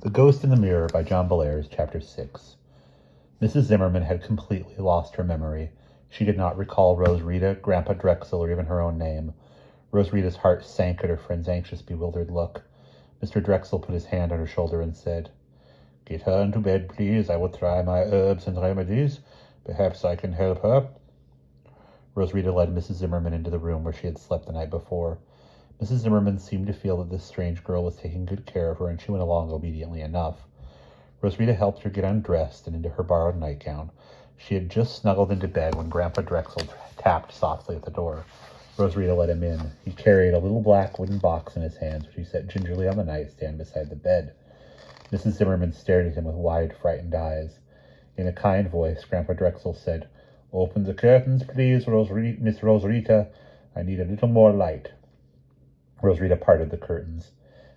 The Ghost in the Mirror by John Bellairs, Chapter 6. Mrs. Zimmerman had completely lost her memory. She did not recall Rosarita, Grandpa Drexel, or even her own name. Rosarita's heart sank at her friend's anxious, bewildered look. Mr. Drexel put his hand on her shoulder and said, "Get her into bed, please. I will try my herbs and remedies. Perhaps I can help her." Rosarita led Mrs. Zimmerman into the room where she had slept the night before. Mrs. Zimmerman seemed to feel that this strange girl was taking good care of her, and she went along obediently enough. Rosarita helped her get undressed and into her borrowed nightgown. She had just snuggled into bed when Grandpa Drexel tapped softly at the door. Rosarita let him in. He carried a little black wooden box in his hands, which he set gingerly on the nightstand beside the bed. Mrs. Zimmerman stared at him with wide, frightened eyes. In a kind voice, Grandpa Drexel said, "Open the curtains, please, Miss Rosarita. I need a little more light." Rosarita parted the curtains.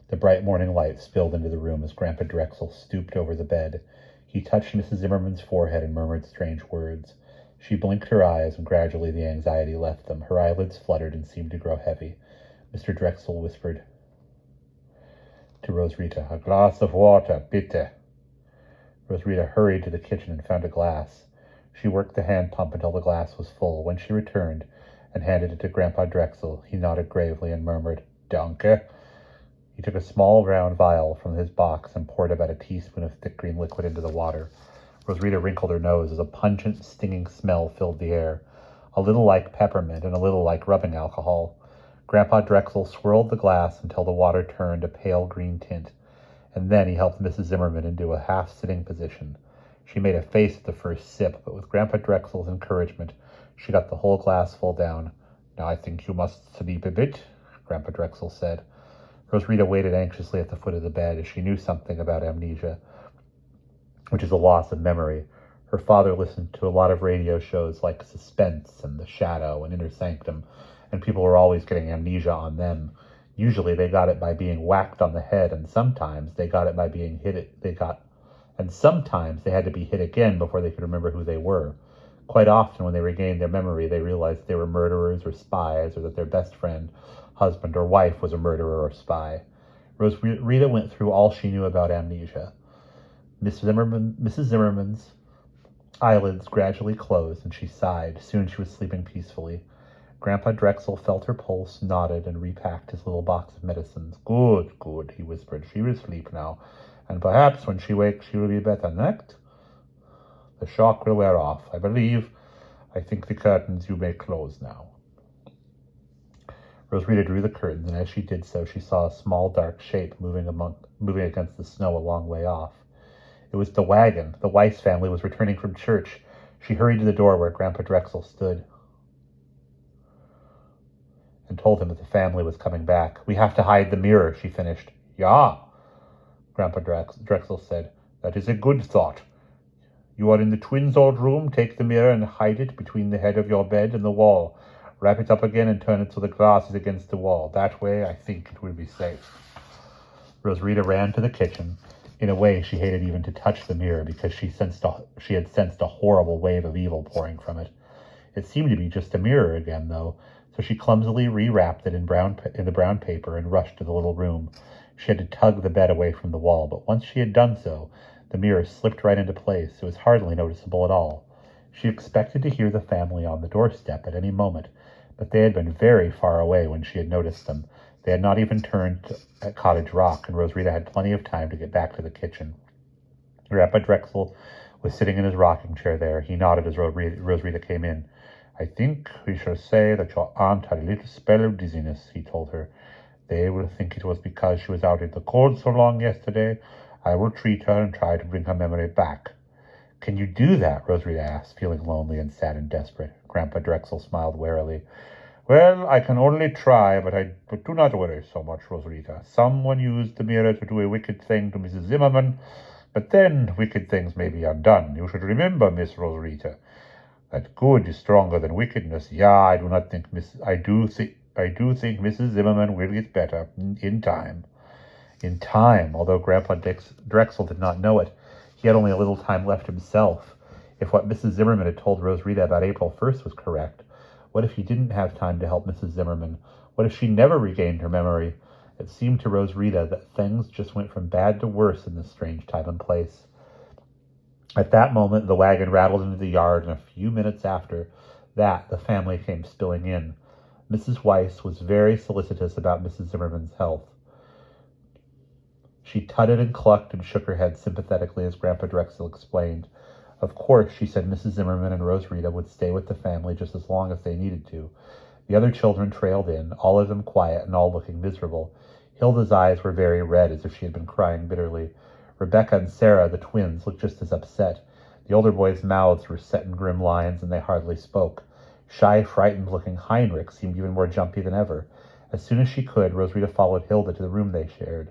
The bright morning light spilled into the room as Grandpa Drexel stooped over the bed. He touched Mrs. Zimmerman's forehead and murmured strange words. She blinked her eyes, and gradually the anxiety left them. Her eyelids fluttered and seemed to grow heavy. Mr. Drexel whispered to Rosarita, "A glass of water, bitte." Rosarita hurried to the kitchen and found a glass. She worked the hand pump until the glass was full. When she returned and handed it to Grandpa Drexel, he nodded gravely and murmured, "Danuka." He took a small round vial from his box and poured about a teaspoon of thick green liquid into the water. Rosarita wrinkled her nose as a pungent, stinging smell filled the air, a little like peppermint and a little like rubbing alcohol. Grandpa Drexel swirled the glass until the water turned a pale green tint, and then he helped Mrs. Zimmerman into a half-sitting position. She made a face at the first sip, but with Grandpa Drexel's encouragement, she got the whole glass full down. "Now I think you must sleep a bit," Grandpa Drexel said. Rosarita waited anxiously at the foot of the bed as she knew something about amnesia, which is a loss of memory. Her father listened to a lot of radio shows like Suspense and The Shadow and Inner Sanctum, and people were always getting amnesia on them. Usually they got it by being whacked on the head, and sometimes they got it by being and sometimes they had to be hit again before they could remember who they were. Quite often when they regained their memory, they realized they were murderers or spies, or that their best friend, husband, or wife was a murderer or spy. Rosarita went through all she knew about amnesia. Mrs. Zimmerman's eyelids gradually closed, and she sighed. Soon she was sleeping peacefully. Grandpa Drexel felt her pulse, nodded, and repacked his little box of medicines. "Good, good," he whispered. "She will sleep now, and perhaps when she wakes she will be better next. The shock will wear off, I believe. I think the curtains you may close now." Rosarita drew the curtains, and as she did so, she saw a small dark shape moving against the snow a long way off. It was the wagon. The Weiss family was returning from church. She hurried to the door where Grandpa Drexel stood and told him that the family was coming back. "We have to hide the mirror," she finished. "Ja," Grandpa Drexel said. "That is a good thought. You are in the twins' old room. Take the mirror and hide it between the head of your bed and the wall. Wrap it up again and turn it so the glass is against the wall. That way, I think it will be safe." Rosarita ran to the kitchen. In a way, she hated even to touch the mirror because she had sensed a horrible wave of evil pouring from it. It seemed to be just a mirror again, though, so she clumsily rewrapped it in the brown paper and rushed to the little room. She had to tug the bed away from the wall, but once she had done so, the mirror slipped right into place. It was hardly noticeable at all. She expected to hear the family on the doorstep at any moment, but they had been very far away when she had noticed them. They had not even turned at Cottage Rock, and Rosarita had plenty of time to get back to the kitchen. Grandpa Drexel was sitting in his rocking chair there. He nodded as Rosarita came in. "I think we shall say that your aunt had a little spell of dizziness," he told her. "They will think it was because she was out in the cold so long yesterday. I will treat her and try to bring her memory back." "Can you do that?" Rosarita asked, feeling lonely and sad and desperate. Grandpa Drexel smiled warily. "Well, I can only try, but do not worry so much, Rosarita. Someone used the mirror to do a wicked thing to Mrs. Zimmerman, but then wicked things may be undone. You should remember, Miss Rosarita, that good is stronger than wickedness. Yeah, I do think Mrs. Zimmerman will get better in time." In time, although Grandpa Drexel did not know it. He had only a little time left himself. If what Mrs. Zimmerman had told Rosarita about April 1st was correct, what if he didn't have time to help Mrs. Zimmerman? What if she never regained her memory? It seemed to Rosarita that things just went from bad to worse in this strange time and place. At that moment, the wagon rattled into the yard, and a few minutes after that, the family came spilling in. Mrs. Weiss was very solicitous about Mrs. Zimmerman's health. She tutted and clucked and shook her head sympathetically as Grandpa Drexel explained. Of course, she said Mrs. Zimmerman and Rosarita would stay with the family just as long as they needed to. The other children trailed in, all of them quiet and all looking miserable. Hilda's eyes were very red, as if she had been crying bitterly. Rebecca and Sarah, the twins, looked just as upset. The older boys' mouths were set in grim lines, and they hardly spoke. Shy, frightened-looking Heinrich seemed even more jumpy than ever. As soon as she could, Rosarita followed Hilda to the room they shared.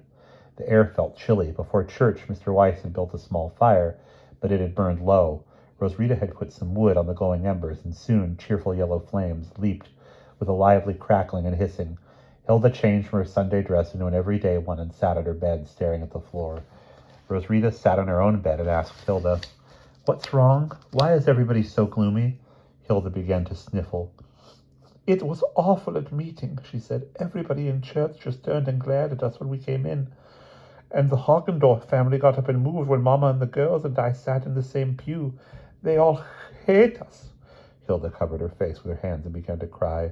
The air felt chilly. Before church, Mr. Weiss had built a small fire, but it had burned low. Rosarita had put some wood on the glowing embers, and soon cheerful yellow flames leaped with a lively crackling and hissing. Hilda changed from her Sunday dress into an everyday one and sat at her bed, staring at the floor. Rosarita sat on her own bed and asked Hilda, "What's wrong? Why is everybody so gloomy?" Hilda began to sniffle. "It was awful at meeting," she said. "Everybody in church just turned and glared at us when we came in. And the Hoggendorf family got up and moved when Mama and the girls and I sat in the same pew. They all hate us." Hilda covered her face with her hands and began to cry.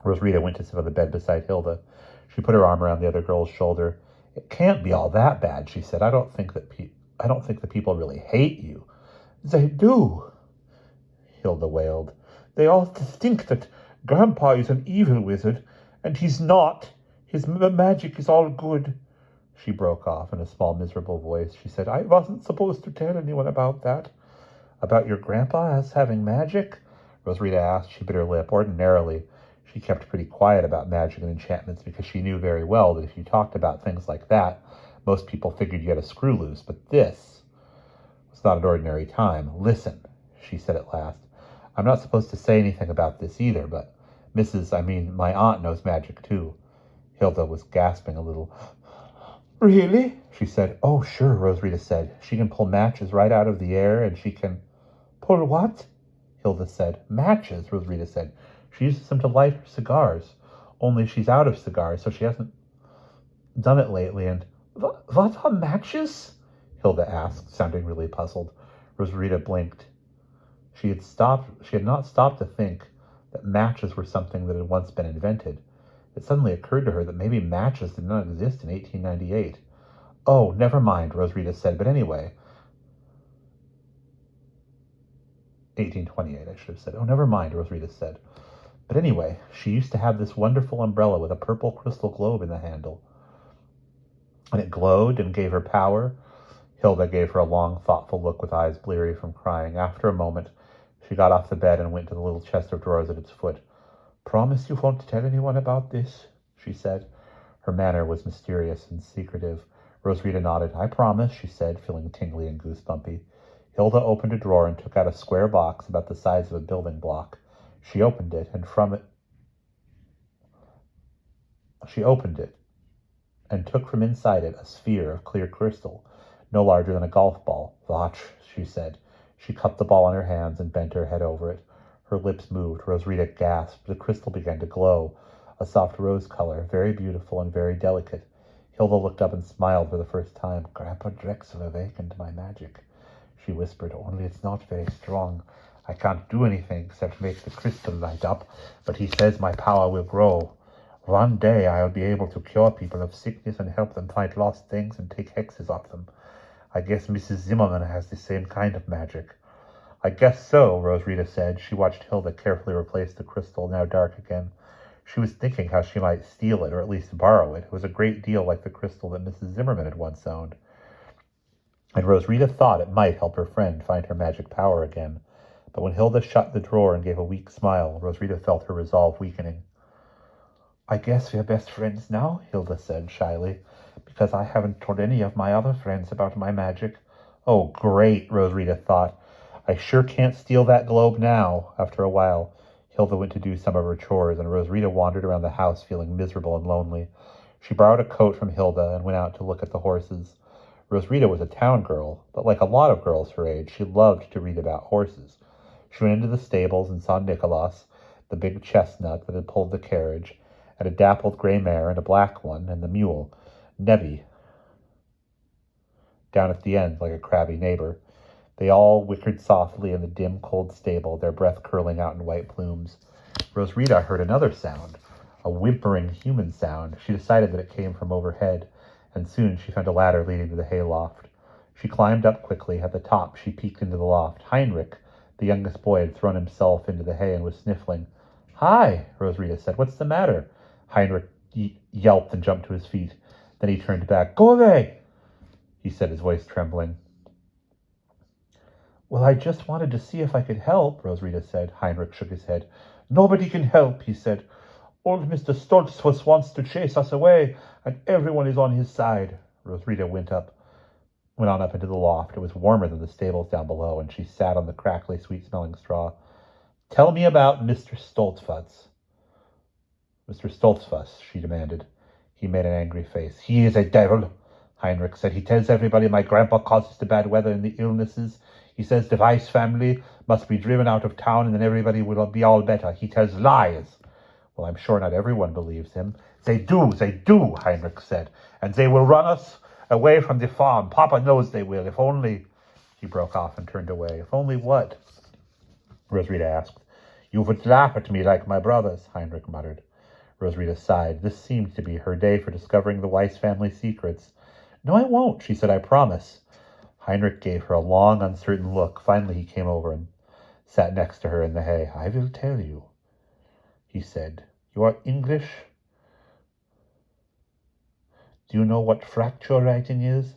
Rosarita went to sit on the bed beside Hilda. She put her arm around the other girl's shoulder. "It can't be all that bad," she said. I don't think the people really hate you." "They do," Hilda wailed. "They all think that Grandpa is an evil wizard, and he's not. His magic is all good." She broke off in a small, miserable voice. She said, "I wasn't supposed to tell anyone about that." "About your grandpa as having magic?" Rosarita asked. She bit her lip. Ordinarily, she kept pretty quiet about magic and enchantments because she knew very well that if you talked about things like that, most people figured you had a screw loose. But this was not an ordinary time. "Listen," she said at last. "I'm not supposed to say anything about this either, but my aunt knows magic too." Hilda was gasping a little. "Really?" she said. "Oh, sure," Rosarita said. "She can pull matches right out of the air, and she can—" "Pull what?" Hilda said. "Matches," Rosarita said. "She uses them to light her cigars. Only she's out of cigars, so she hasn't done it lately, and—" What are matches?" Hilda asked, sounding really puzzled. Rosarita blinked. She had not stopped to think that matches were something that had once been invented. It suddenly occurred to her that maybe matches did not exist in 1898. "Oh, never mind," Rosarita said. "But anyway—" 1828, I should have said. "Oh, never mind," Rosarita said. "But anyway, she used to have this wonderful umbrella with a purple crystal globe in the handle. And it glowed and gave her power." Hilda gave her a long, thoughtful look with eyes bleary from crying. After a moment, she got off the bed and went to the little chest of drawers at its foot. "Promise you won't tell anyone about this?" she said. Her manner was mysterious and secretive. Rosarita nodded. "I promise," she said, feeling tingly and goosebumpy. Hilda opened a drawer and took out a square box about the size of a building block. She opened it and took from inside it a sphere of clear crystal, no larger than a golf ball. "Watch," she said. She cupped the ball in her hands and bent her head over it. Her lips moved. Rosarita gasped. The crystal began to glow, a soft rose color, very beautiful and very delicate. Hilda looked up and smiled for the first time. "Grandpa Drexel awakened my magic," she whispered. "Only it's not very strong. I can't do anything except make the crystal light up, but he says my power will grow. One day I'll be able to cure people of sickness and help them find lost things and take hexes off them. I guess Mrs. Zimmerman has the same kind of magic." "I guess so," Rosarita said. She watched Hilda carefully replace the crystal, now dark again. She was thinking how she might steal it, or at least borrow it. It was a great deal like the crystal that Mrs. Zimmerman had once owned. And Rosarita thought it might help her friend find her magic power again. But when Hilda shut the drawer and gave a weak smile, Rosarita felt her resolve weakening. "I guess we're best friends now," Hilda said shyly, "because I haven't told any of my other friends about my magic." "Oh, great," Rosarita thought. "I sure can't steal that globe now." After a while, Hilda went to do some of her chores, and Rosarita wandered around the house feeling miserable and lonely. She borrowed a coat from Hilda and went out to look at the horses. Rosarita was a town girl, but like a lot of girls her age, she loved to read about horses. She went into the stables and saw Nicholas, the big chestnut that had pulled the carriage, and a dappled gray mare and a black one, and the mule, Nebby, down at the end like a crabby neighbor. They all whickered softly in the dim, cold stable, their breath curling out in white plumes. Rosrita heard another sound, a whimpering human sound. She decided that it came from overhead, and soon she found a ladder leading to the hayloft. She climbed up quickly. At the top, she peeked into the loft. Heinrich, the youngest boy, had thrown himself into the hay and was sniffling. "Hi," Rosrita said. "What's the matter?" Heinrich yelped and jumped to his feet. Then he turned back. "Go away," he said, his voice trembling. "Well, I just wanted to see if I could help," Rosrita said. Heinrich shook his head. "Nobody can help," he said. "Old Mr. Stoltzfus wants to chase us away, and everyone is on his side." Rosrita went on up into the loft. It was warmer than the stables down below, and she sat on the crackly, sweet-smelling straw. "Tell me about Mr. Stoltzfus." "Mr. Stoltzfus," she demanded. He made an angry face. "He is a devil," Heinrich said. "He tells everybody my grandpa causes the bad weather and the illnesses. He says the Weiss family must be driven out of town and then everybody will be all better. He tells lies." "Well, I'm sure not everyone believes him." They do, Heinrich said. "And they will run us away from the farm. Papa knows they will. If only—" He broke off and turned away. "If only what?" Rosrita asked. "You would laugh at me like my brothers," Heinrich muttered. Rosrita sighed. This seemed to be her day for discovering the Weiss family secrets. "No, I won't," she said. "I promise." Heinrich gave her a long, uncertain look. Finally, he came over and sat next to her in the hay. "I will tell you," he said. "You are English? Do you know what fracture writing is?"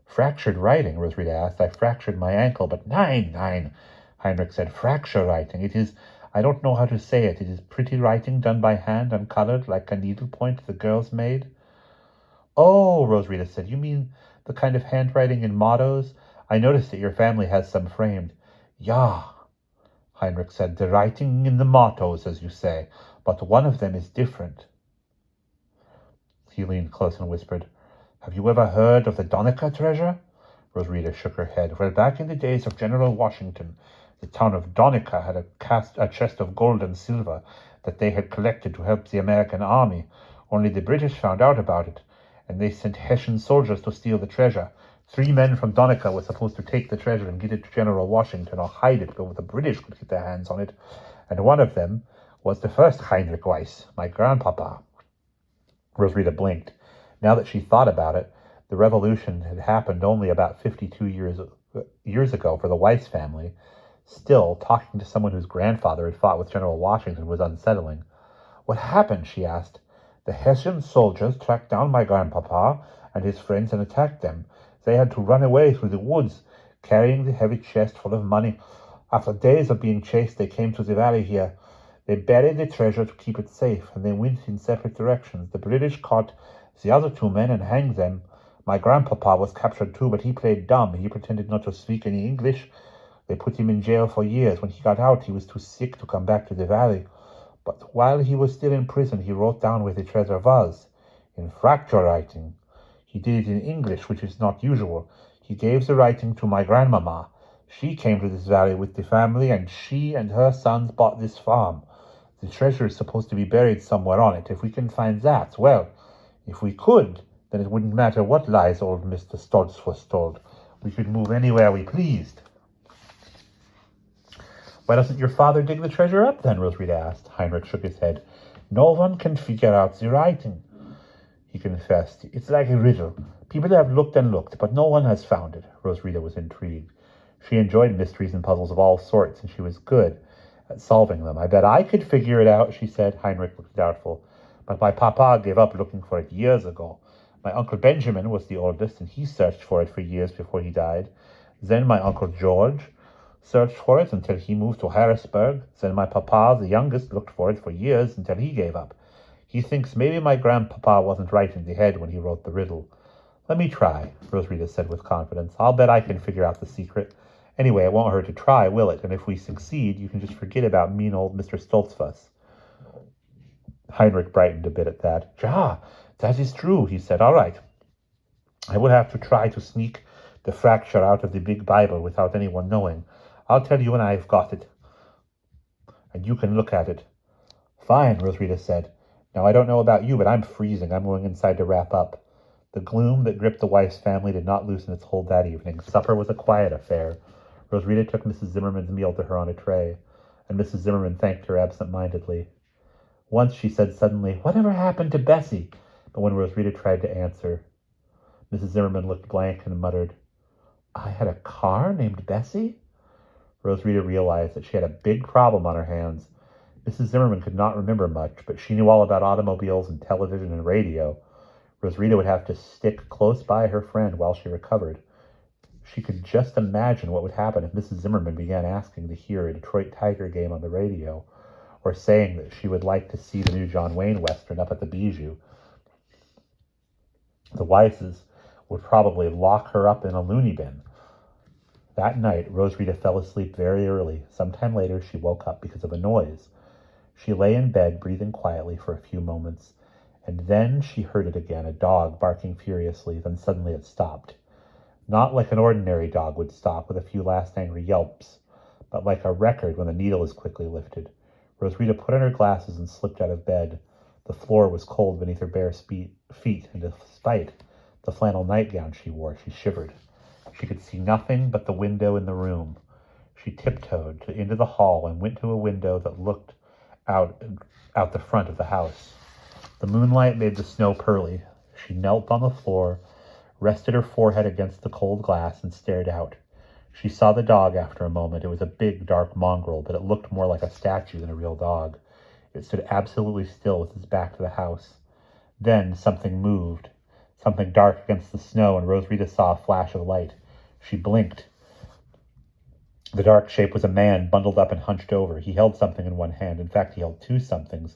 "Fractured writing?" Rosrita asked. "I fractured my ankle, but—" Nein, Heinrich said. "Fracture writing. It is, I don't know how to say it. It is pretty writing done by hand, uncolored, like a needlepoint the girls made." "Oh," Rosrita said. "You mean the kind of handwriting in mottos? I noticed that your family has some framed." "Ja," Heinrich said. "The writing in the mottos, as you say. But one of them is different." He leaned close and whispered, "Have you ever heard of the Danuka treasure?" Rosrita shook her head. "Well, back in the days of General Washington, the town of Danuka had a chest of gold and silver that they had collected to help the American army. Only the British found out about it, and they sent Hessian soldiers to steal the treasure. 3 men from Danuka were supposed to take the treasure and get it to General Washington or hide it before the British could get their hands on it. And one of them was the first Heinrich Weiss, my grandpapa." Rosrita blinked. Now that she thought about it, the revolution had happened only about 52 years ago for the Weiss family. Still, talking to someone whose grandfather had fought with General Washington was unsettling. "What happened?" she asked. "The Hessian soldiers tracked down my grandpapa and his friends and attacked them. They had to run away through the woods, carrying the heavy chest full of money. After days of being chased, they came to the valley here. They buried the treasure to keep it safe, and they went in separate directions. The British caught the other 2 men and hanged them. My grandpapa was captured too, but he played dumb. He pretended not to speak any English. They put him in jail for years. When he got out, he was too sick to come back to the valley. But while he was still in prison, he wrote down where the treasure was, in fracture writing. He did it in English, which is not usual. He gave the writing to my grandmama. She came to this valley with the family, and she and her sons bought this farm. The treasure is supposed to be buried somewhere on it. If we can find that, well, if we could, then it wouldn't matter what lies old Mr. Stoltz was told. We could move anywhere we pleased." "Why doesn't your father dig the treasure up, then?" Rosrita asked. Heinrich shook his head. "No one can figure out the writing," he confessed. "It's like a riddle. People have looked and looked, but no one has found it." Rosrita was intrigued. She enjoyed mysteries and puzzles of all sorts, and she was good at solving them. "I bet I could figure it out," she said. Heinrich looked doubtful. "But my papa gave up looking for it years ago. My Uncle Benjamin was the oldest, and he searched for it for years before he died. Then my Uncle George searched for it until he moved to Harrisburg. Then my papa, the youngest, looked for it for years until he gave up. He thinks maybe my grandpapa wasn't right in the head when he wrote the riddle." "Let me try," Rosrita said with confidence. "I'll bet I can figure out the secret. Anyway, it won't hurt to try, will it? And if we succeed, you can just forget about mean old Mr. Stoltzfus." Heinrich brightened a bit at that. "Ja, that is true," he said. "All right. I will have to try to sneak the fracture out of the big Bible without anyone knowing. I'll tell you when I've got it, and you can look at it." "Fine," Rosrita said. Now, I don't know about you, but I'm freezing. I'm going inside to wrap up. The gloom that gripped the Weiss family did not loosen its hold that evening. Supper was a quiet affair. Roswitha took Mrs. Zimmerman's meal to her on a tray, and Mrs. Zimmerman thanked her absent-mindedly. Once she said suddenly, "Whatever happened to Bessie?" But when Roswitha tried to answer, Mrs. Zimmerman looked blank and muttered, "I had a car named Bessie?" Roswitha realized that she had a big problem on her hands. Mrs. Zimmerman could not remember much, but she knew all about automobiles and television and radio. Roswitha would have to stick close by her friend while she recovered. She could just imagine what would happen if Mrs. Zimmerman began asking to hear a Detroit Tiger game on the radio, or saying that she would like to see the new John Wayne Western up at the Bijou. The Weisses would probably lock her up in a loony bin. That night, Roswitha fell asleep very early. Sometime later, she woke up because of a noise. She lay in bed, breathing quietly for a few moments, and then she heard it again, a dog barking furiously. Then suddenly it stopped. Not like an ordinary dog would stop with a few last angry yelps, but like a record when the needle is quickly lifted. Roswitha put on her glasses and slipped out of bed. The floor was cold beneath her bare feet, and despite the flannel nightgown she wore, she shivered. She could see nothing but the window in the room. She tiptoed into the hall and went to a window that looked out the front of the house. The moonlight made the snow pearly. She knelt on the floor, rested her forehead against the cold glass, and stared out. She saw the dog after a moment. It was a big, dark mongrel, but it looked more like a statue than a real dog. It stood absolutely still with its back to the house. Then something moved, something dark against the snow, and Roswitha saw a flash of light. She blinked. The dark shape was a man, bundled up and hunched over. He held something in one hand. In fact, he held two somethings.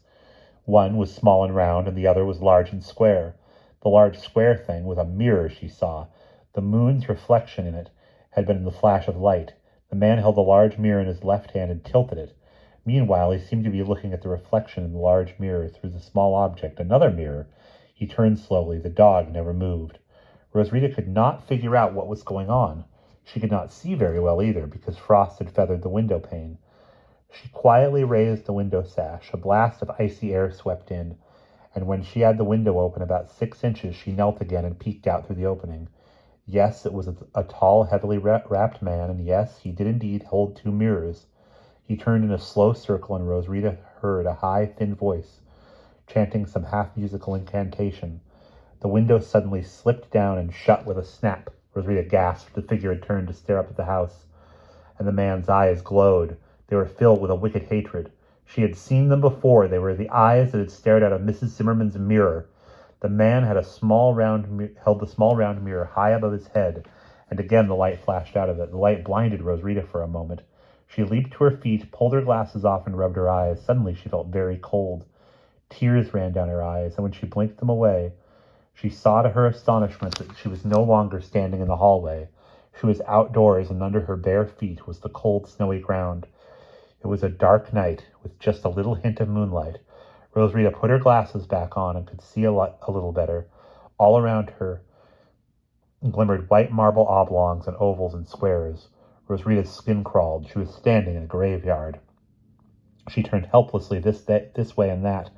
One was small and round, and the other was large and square. The large square thing was a mirror, she saw. The moon's reflection in it had been in the flash of light. The man held the large mirror in his left hand and tilted it. Meanwhile, he seemed to be looking at the reflection in the large mirror through the small object, another mirror. He turned slowly. The dog never moved. Roswitha could not figure out what was going on. She could not see very well either, because frost had feathered the window pane. She quietly raised the window sash. A blast of icy air swept in, and when she had the window open about 6 inches, she knelt again and peeked out through the opening. Yes, it was a tall, heavily wrapped man, and yes, he did indeed hold two mirrors. He turned in a slow circle, and Roswitha heard a high, thin voice chanting some half-musical incantation. The window suddenly slipped down and shut with a snap. Roswitha gasped. The figure had turned to stare up at the house, and the man's eyes glowed. They were filled with a wicked hatred. She had seen them before. They were the eyes that had stared out of Mrs. Zimmerman's mirror. The man had held the small round mirror high above his head, and again the light flashed out of it. The light blinded Roswitha for a moment. She leaped to her feet, pulled her glasses off, and rubbed her eyes. Suddenly she felt very cold. Tears ran down her eyes, and when she blinked them away, she saw to her astonishment that she was no longer standing in the hallway. She was outdoors, and under her bare feet was the cold, snowy ground. It was a dark night, with just a little hint of moonlight. Roswitha put her glasses back on and could see a little better. All around her glimmered white marble oblongs and ovals and squares. Roswitha's skin crawled. She was standing in a graveyard. She turned helplessly this way and that,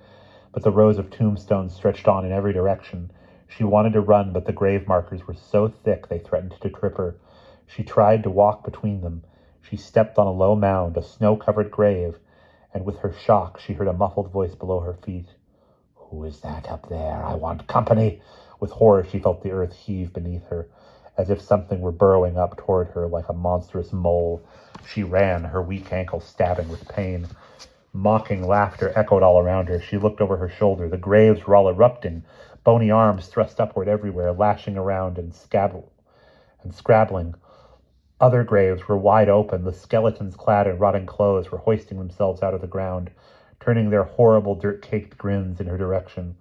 but the rows of tombstones stretched on in every direction. She wanted to run, but the grave markers were so thick they threatened to trip her. She tried to walk between them. She stepped on a low mound, a snow-covered grave, and with her shock she heard a muffled voice below her feet. "Who is that up there? I want company." With horror she felt the earth heave beneath her, as if something were burrowing up toward her like a monstrous mole. She ran, her weak ankle stabbing with pain. Mocking laughter echoed all around her. She looked over her shoulder. The graves were all erupting, bony arms thrust upward everywhere, lashing around and scrabbling. Other graves were wide open. The skeletons, clad in rotting clothes, were hoisting themselves out of the ground, turning their horrible, dirt-caked grins in her direction.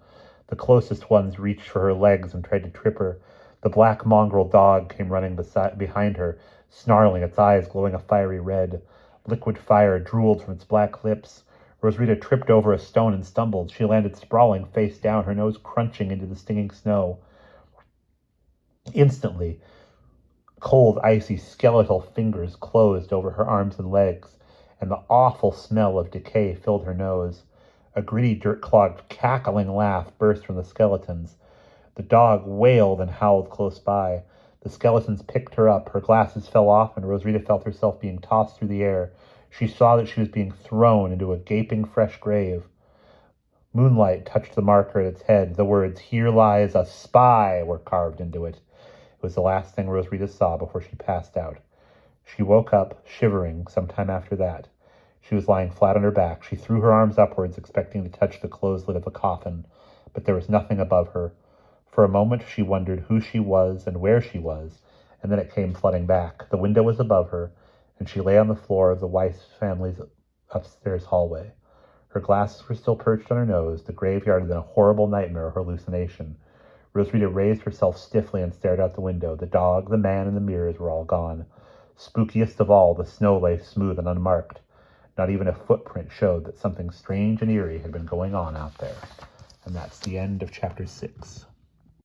The closest ones reached for her legs and tried to trip her. The black mongrel dog came running behind her, snarling, its eyes glowing a fiery red. Liquid fire drooled from its black lips. Roswitha tripped over a stone and stumbled. She landed sprawling, face down, her nose crunching into the stinging snow. Instantly, cold, icy, skeletal fingers closed over her arms and legs, and the awful smell of decay filled her nose. A gritty, dirt-clogged, cackling laugh burst from the skeletons. The dog wailed and howled close by. The skeletons picked her up. Her glasses fell off, and Rosarita felt herself being tossed through the air. She saw that she was being thrown into a gaping, fresh grave. Moonlight touched the marker at its head. The words, "Here lies a spy," were carved into it. It was the last thing Rosarita saw before she passed out. She woke up, shivering, sometime after that. She was lying flat on her back. She threw her arms upwards, expecting to touch the closed lid of the coffin, but there was nothing above her. For a moment she wondered who she was and where she was, and then it came flooding back. The window was above her, and she lay on the floor of the Weiss family's upstairs hallway. Her glasses were still perched on her nose. The graveyard had been a horrible nightmare or hallucination. Rosarita raised herself stiffly and stared out the window. The dog, the man, and the mirrors were all gone. Spookiest of all, the snow lay smooth and unmarked. Not even a footprint showed that something strange and eerie had been going on out there. And that's the end of chapter 6.